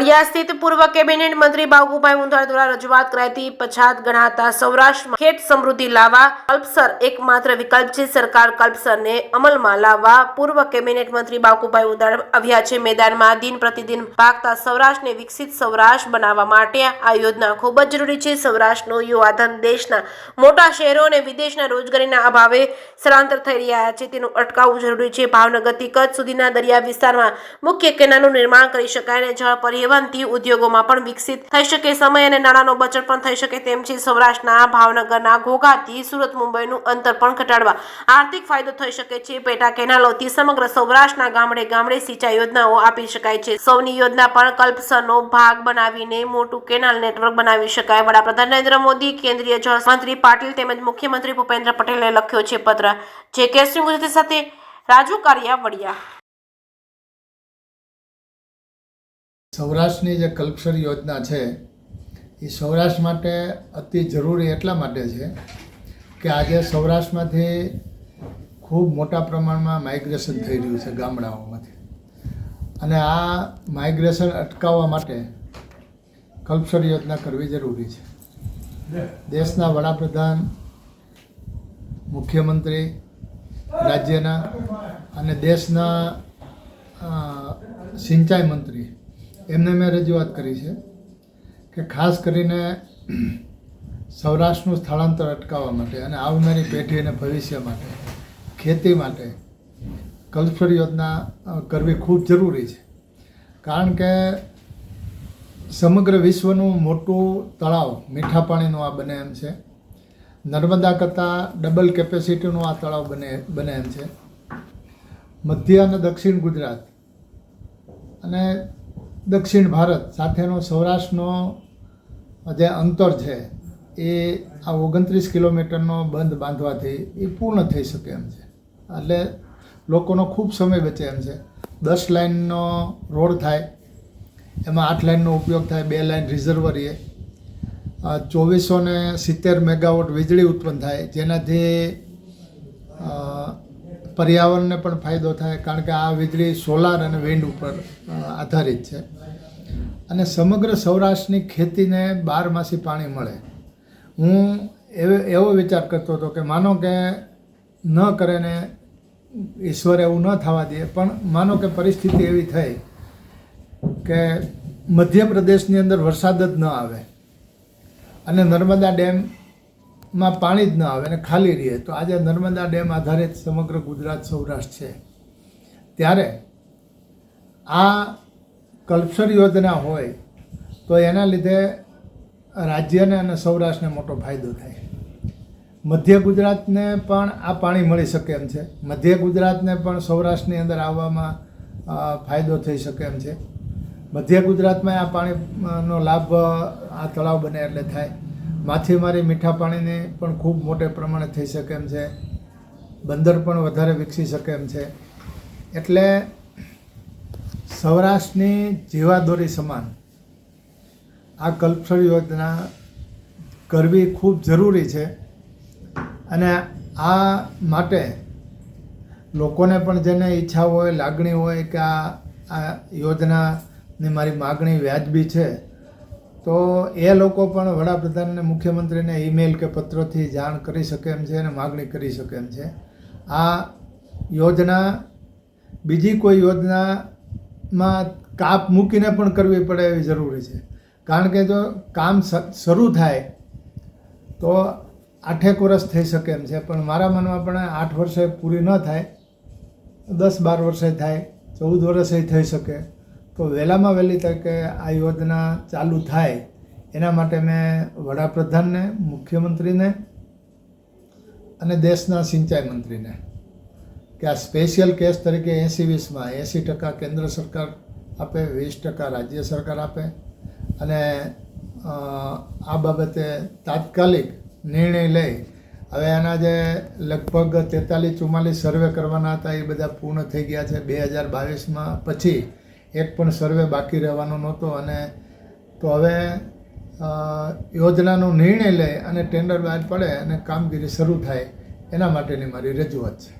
વડિયા સ્થિત પૂર્વ કેબિનેટ મંત્રી બાબુભાઈ મુંદડા દ્વારા રજૂઆત કરાઈ હતી। પછાત ગણાતા સૌરાષ્ટ્રમાં ખેત સમૃદ્ધિ લાવવા કલ્પસર એકમાત્ર વિકલ્પ છે। સરકાર કલ્પસરને અમલમાં લાવવા પૂર્વ કેબિનેટ મંત્રી બાબુભાઈ મુંદડા આવ્યા છે મેદાનમાં। દિન પ્રતિદિન પાકતા સૌરાષ્ટ્રને વિકસિત સૌરાષ્ટ્ર બનાવવા માટે આ યોજના ખૂબ જ જરૂરી છે। સૌરાષ્ટ્રનો યુવાધન દેશના મોટા શહેરો અને વિદેશના રોજગારીના અભાવે સ્થળાંતર થઈ રહ્યા છે, તેનું અટકાવવું જરૂરી છે। ભાવનગરથી કચ્છ સુધીના દરિયા વિસ્તારમાં મુખ્ય કેનાલનું નિર્માણ કરી શકાય અને જળ પરિવહનથી ઉદ્યોગોમાં પણ વિકસિત થઈ શકે, સમય અને નાણાંનો બચત પણ થઈ શકે તેમ છે। સૌરાષ્ટ્રના ભાવનગરના ઘોઘાથી સુરત મુંબઈનું અંતર પણ ઘટાડવા આર્થિક ફાયદો થઈ શકે છે। પેટા કેનાલોથી સમગ્ર સૌરાષ્ટ્રના ગામડે ગામડે સિંચાઈ યોજનાઓ આપી શકાય છે। સૌની યોજના પણ કલ્પસરનો ભાગ બનાવીને મોટું કેનાલ નેટવર્ક બનાવી શકાય। વડાપ્રધાન નરેન્દ્ર મોદી, કેન્દ્રીય જળ મંત્રી પાટીલ તેમજ મુખ્યમંત્રી ભૂપેન્દ્ર પટેલે લખ્યો છે પત્ર। જે કેસરી ગુજરાતી સાથે રાજુ કારિયા, વડિયા। સૌરાષ્ટ્રની જે કલ્પસર યોજના છે એ સૌરાષ્ટ્ર માટે અતિ જરૂરી એટલા માટે છે કે આજે સૌરાષ્ટ્રમાંથી ખૂબ મોટા પ્રમાણમાં માઇગ્રેશન થઈ રહ્યું છે ગામડાઓમાંથી, અને આ માઇગ્રેશન અટકાવવા માટે કલ્પસર યોજના કરવી જરૂરી છે। દેશના વડાપ્રધાન, મુખ્યમંત્રી રાજ્યના અને દેશના સિંચાઈ મંત્રી એમને મેં રજૂઆત કરી છે કે ખાસ કરીને સૌરાષ્ટ્રનું સ્થળાંતર અટકાવવા માટે અને આવનારી પેઢી અને ભવિષ્ય માટે ખેતી માટે કલ્પસર યોજના કરવી ખૂબ જરૂરી છે। કારણ કે સમગ્ર વિશ્વનું મોટું તળાવ મીઠા પાણીનું આ બને એમ છે। નર્મદા કરતાં ડબલ કેપેસિટીનું આ તળાવ બને એમ છે। મધ્ય અને દક્ષિણ ગુજરાત અને દક્ષિણ ભારત સાથેનો સૌરાષ્ટ્રનો જે અંતર છે એ આ 29 કિલોમીટરનો બંધ બાંધવાથી એ પૂર્ણ થઈ શકે એમ છે। એટલે લોકોનો ખૂબ સમય બચે એમ છે। 10 લાઇનનો રોડ થાય, એમાં 8 લાઇનનો ઉપયોગ થાય, 2 લાઇન રિઝર્વ રહે, 2470 મેગાવોટ વીજળી ઉત્પન્ન થાય, જેનાથી પર્યાવરણને પણ ફાયદો થાય, કારણ કે આ વીજળી સોલાર અને વિન્ડ ઉપર આધારિત છે। અને સમગ્ર સૌરાષ્ટ્રની ખેતીને 12 માસી પાણી મળે। હું એવો વિચાર કરતો હતો કે માનો કે ન કરે ને ઈશ્વર એવું ન થવા દે, પણ માનો કે પરિસ્થિતિ એવી થઈ કે મધ્યપ્રદેશની અંદર વરસાદ જ ન આવે અને નર્મદા ડેમમાં પાણી જ ન આવે અને ખાલી રહે, તો આજે નર્મદા ડેમ આધારિત સમગ્ર ગુજરાત સૌરાષ્ટ્ર છે। ત્યારે આ કલ્પસર યોજના હોય તો એના લીધે રાજ્યને અને સૌરાષ્ટ્રને મોટો ફાયદો થાય। મધ્ય ગુજરાતને પણ આ પાણી મળી શકે એમ છે, મધ્ય ગુજરાતને પણ સૌરાષ્ટ્રની અંદર આવવામાં ફાયદો થઈ શકે એમ છે। મધ્ય ગુજરાતમાં આ પાણીનો લાભ આ તળાવ બને એટલે થાય। માછીમારી મીઠા પાણીની પણ ખૂબ મોટે પ્રમાણે થઈ શકે એમ છે। બંદર પણ વધારે વિકસી શકે એમ છે। એટલે સૌરાષ્ટ્રની જીવાદોરી સમાન આ કલ્પસર યોજના કરવી ખૂબ જરૂરી છે। અને આ માટે લોકોને પણ જેને ઈચ્છા હોય, લાગણી હોય કે આ યોજનાની મારી માગણી વ્યાજબી છે, તો એ લોકો પણ વડાપ્રધાનને, મુખ્યમંત્રીને ઈમેલ કે પત્રથી જાણ કરી શકે એમ છે અને માગણી કરી શકે એમ છે। આ યોજના બીજી કોઈ યોજનામાં કાપ મૂકીને પણ કરવી પડે એવી જરૂરી છે। કારણ કે જો કામ શરૂ થાય તો 8 વર્ષ થઈ શકે એમ છે, પણ મારા મનમાં પણ 8 વર્ષે પૂરી ન થાય, 10-12 વર્ષે થાય, 14 વર્ષે થઈ શકે। તો વહેલામાં વહેલી તકે આ યોજના ચાલુ થાય એના માટે મેં વડાપ્રધાનને, મુખ્યમંત્રીને અને દેશના સિંચાઈ મંત્રીને કે આ સ્પેશિયલ કેસ તરીકે 80-20માં 80% કેન્દ્ર સરકાર આપે, 20% રાજ્ય સરકાર આપે, અને આ બાબતે તાત્કાલિક નિર્ણય લઈ હવે આના જે લગભગ 43-44 સર્વે કરવાના હતા એ બધા પૂર્ણ થઈ ગયા છે। 2022માં પછી એક પણ સર્વે બાકી રહેવાનો નહોતો, અને તો હવે યોજનાનો નિર્ણય લે અને ટેન્ડર બહાર પડે અને કામગીરી શરૂ થાય એના માટેની મારી રજૂઆત છે।